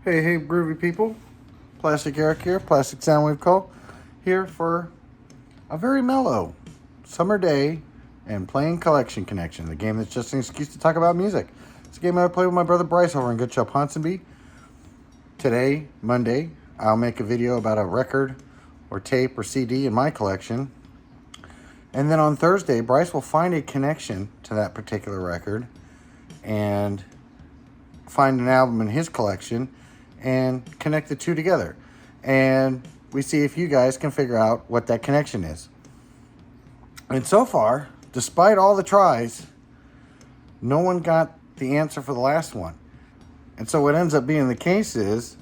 Hey, groovy people. Plastic Eric here, Plastic Soundwave Call, here for a very mellow summer day and playing Collection Connection, the game that's just an excuse to talk about music. It's a game I play with my brother Bryce over in Good Show Ponsonby. Today, Monday, I'll make a video about a record or tape or CD in my collection. And then on Thursday, Bryce will find a connection to that particular record and find an album in his collection and connect the two together. And we see if you guys can figure out what that connection is. And so far, despite all the tries, no one got the answer for the last one. And so what ends up being the case is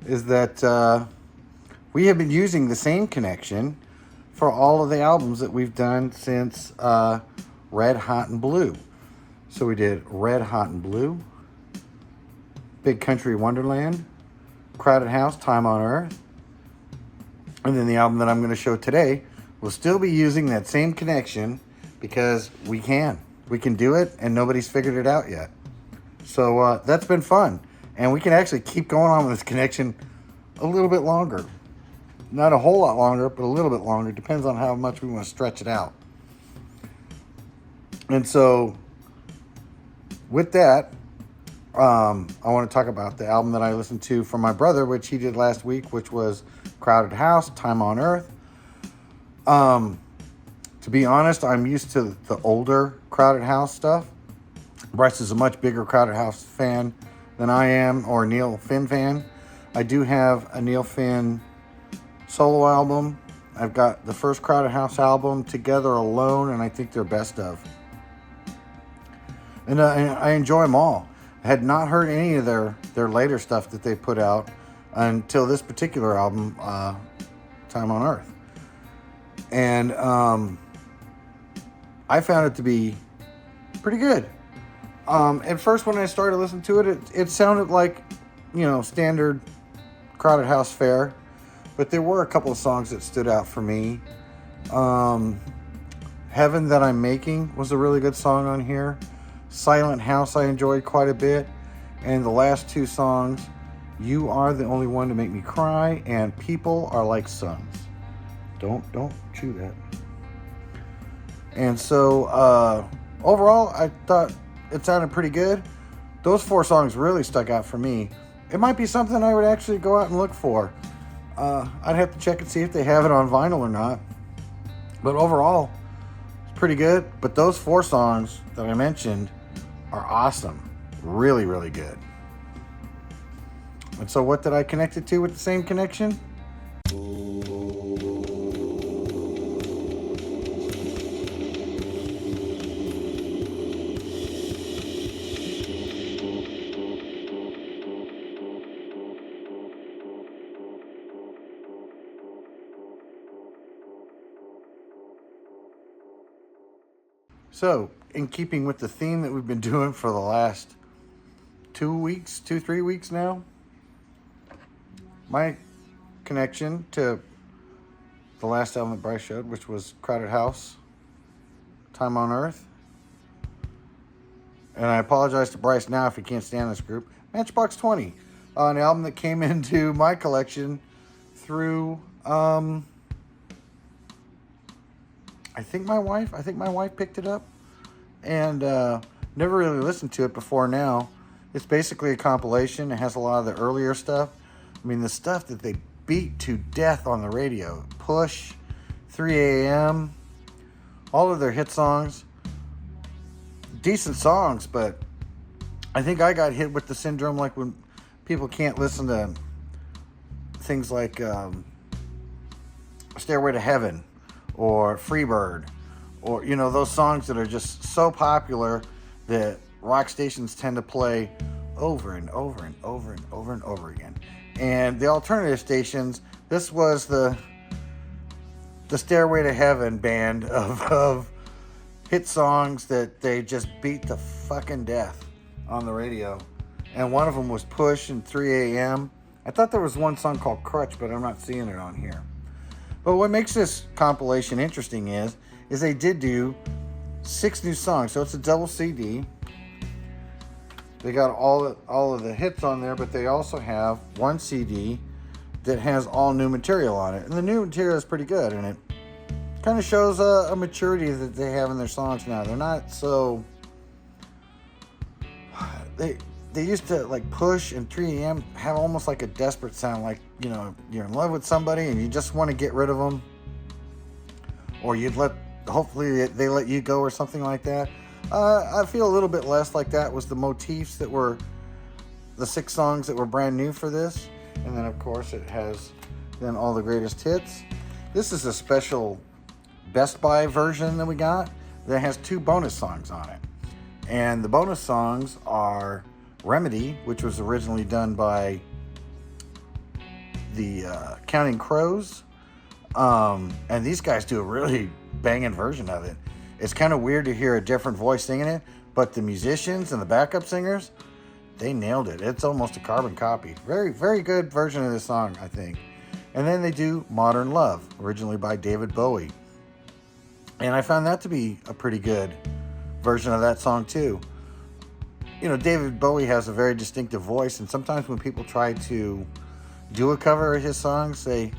that we have been using the same connection for all of the albums that we've done since Red Hot and Blue. So we did Red Hot and Blue, Big Country Wonderland, Crowded House, Time on Earth. And then the album that I'm going to show today will still be using that same connection because we can. We can do it and nobody's figured it out yet. So that's been fun. And we can actually keep going on with this connection a little bit longer. Not a whole lot longer, but a little bit longer. Depends on how much we want to stretch it out. And so with that, I want to talk about the album that I listened to from my brother, which he did last week, which was Crowded House, Time on Earth. To be honest, I'm used to the older Crowded House stuff. Bryce is a much bigger Crowded House fan than I am, or Neil Finn fan. I do have a Neil Finn solo album. I've got the first Crowded House album, Together Alone, and I think they're best of. And I enjoy them all. I had not heard any of their later stuff that they put out until this particular album, Time on Earth. And I found it to be pretty good. At first, when I started listening to it, it sounded like, standard Crowded House fare. But there were a couple of songs that stood out for me. Heaven That I'm Making was a really good song on here. Silent House I enjoyed quite a bit. And the last two songs, You Are the Only One to Make Me Cry and People Are Like Suns. Don't chew that. And so overall, I thought it sounded pretty good. Those four songs really stuck out for me. It might be something I would actually go out and look for. I'd have to check and see if they have it on vinyl or not. But overall, it's pretty good. But those four songs that I mentioned are awesome. Really, really good. And so what did I connect it to with the same connection? So, in keeping with the theme that we've been doing for the last 3 weeks now, my connection to the last album that Bryce showed, which was Crowded House, Time on Earth, and I apologize to Bryce now if he can't stand this group, Matchbox 20, an album that came into my collection through, I think my wife picked it up and never really listened to it before now. It's basically a compilation. It has a lot of the earlier stuff. I mean, the stuff that they beat to death on the radio. Push, 3 a.m., all of their hit songs. Decent songs, but I think I got hit with the syndrome like when people can't listen to things like Stairway to Heaven or Freebird, or those songs that are just so popular that rock stations tend to play over and over and over and over and over again. And the alternative stations, this was the Stairway to Heaven band of hit songs that they just beat to fucking death on the radio. And one of them was Push and 3 a.m. I thought there was one song called Crutch, but I'm not seeing it on here. But what makes this compilation interesting is they did do 6 new songs. So it's a double CD. They got all of the hits on there, but they also have one CD that has all new material on it. And the new material is pretty good, and it kind of shows a maturity that they have in their songs now. They're not so... They used to like Push and 3AM have almost like a desperate sound, like, you know, you're in love with somebody and you just want to get rid of them, or hopefully they let you go or something like that. I feel a little bit less like that was the motifs that were the 6 songs that were brand new for this. And then of course it has then all the greatest hits. This is a special Best Buy version that we got that has 2 bonus songs on it. And the bonus songs are Remedy, which was originally done by the Counting Crows. And these guys do a really banging version of it. It's kind of weird to hear a different voice singing it, but the musicians and the backup singers, they nailed it. It's almost a carbon copy. Very, very good version of this song, I think. And then they do Modern Love, originally by David Bowie. And I found that to be a pretty good version of that song too. You know, David Bowie has a very distinctive voice, and sometimes when people try to do a cover of his songs, they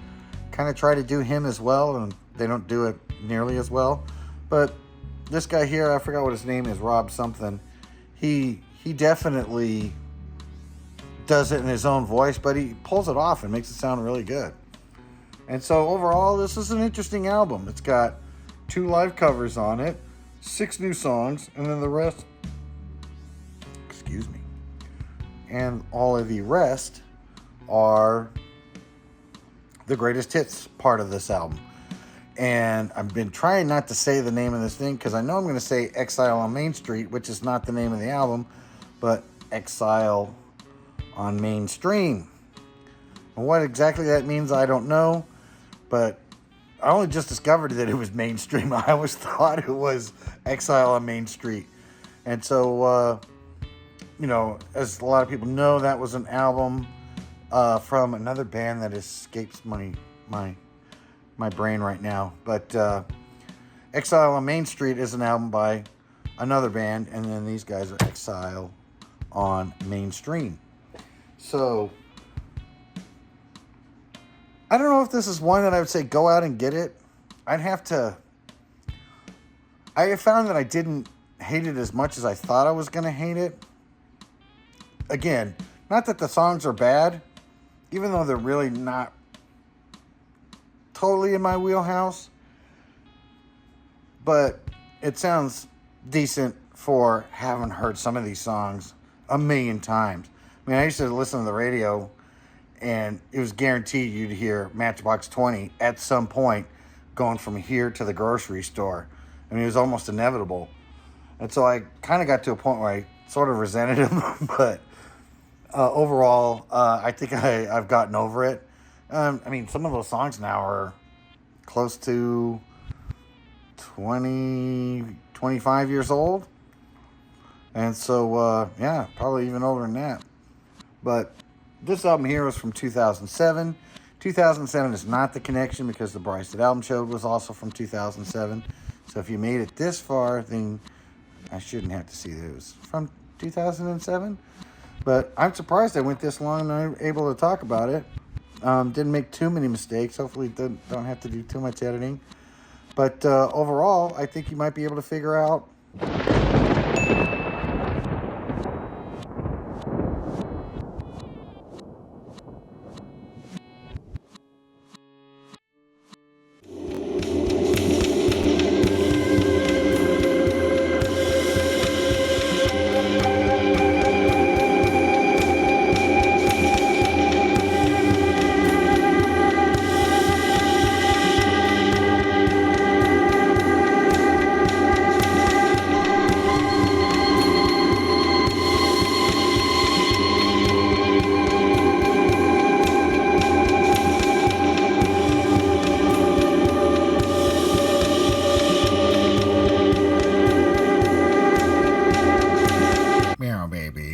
kind of try to do him as well, and they don't do it nearly as well. But this guy here, I forgot what his name is, Rob something, he definitely does it in his own voice, but he pulls it off and makes it sound really good. And so overall, this is an interesting album. It's got 2 live covers on it, 6 new songs, and then the rest, and all of the rest are the greatest hits part of this album. And I've been trying not to say the name of this thing because I know I'm going to say Exile on Main Street, which is not the name of the album, but Exile on Mainstream. And what exactly that means, I don't know, but I only just discovered that it was mainstream. I always thought it was Exile on Main Street. And so, you know, as a lot of people know, that was an album from another band that escapes my brain right now. But Exile on Main Street is an album by another band, and then these guys are Exile on Mainstream. So I don't know if this is one that I would say go out and get it. I found that I didn't hate it as much as I thought I was going to hate it. Again, not that the songs are bad, even though they're really not totally in my wheelhouse, but it sounds decent for having heard some of these songs a million times. I mean, I used to listen to the radio, and it was guaranteed you'd hear Matchbox 20 at some point going from here to the grocery store. I mean, it was almost inevitable. And so I kind of got to a point where I sort of resented him, but overall, I think I've gotten over it. I mean, some of those songs now are close to 20, 25 years old. And so, yeah, probably even older than that. But this album here was from 2007. 2007 is not the connection because the Bryce That Album Show was also from 2007. So if you made it this far, then I shouldn't have to see that it was from 2007. But I'm surprised I went this long and I'm able to talk about it. Didn't make too many mistakes. Hopefully don't have to do too much editing. But overall, I think you might be able to figure out Meow Baby.